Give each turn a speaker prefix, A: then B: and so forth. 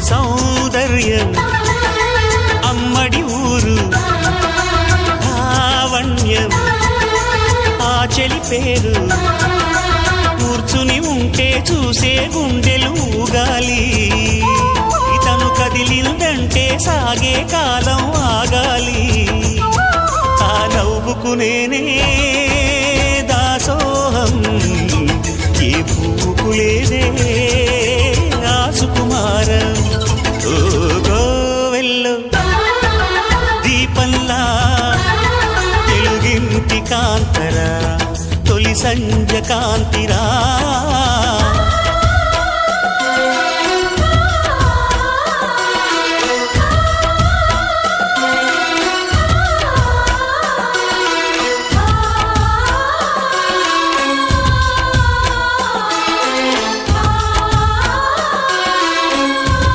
A: సౌందర్యం అమ్మడి ఊరు లావణ్యం ఆ చెలి పేరు కూర్చుని ఉంటే చూసే గుండెలు ఊగాలి ఇతను కదిలిందంటే సాగే కాలం ఆగాలి ఆ నవ్వుకు నేనే దాసోహం ఏ పువ్వుకు లేదే ఆ సుకుమారం ఓ గోవెల్లో దీపంలా తెలుగింటి కాంతరా తొలి సంజ కాంతిరా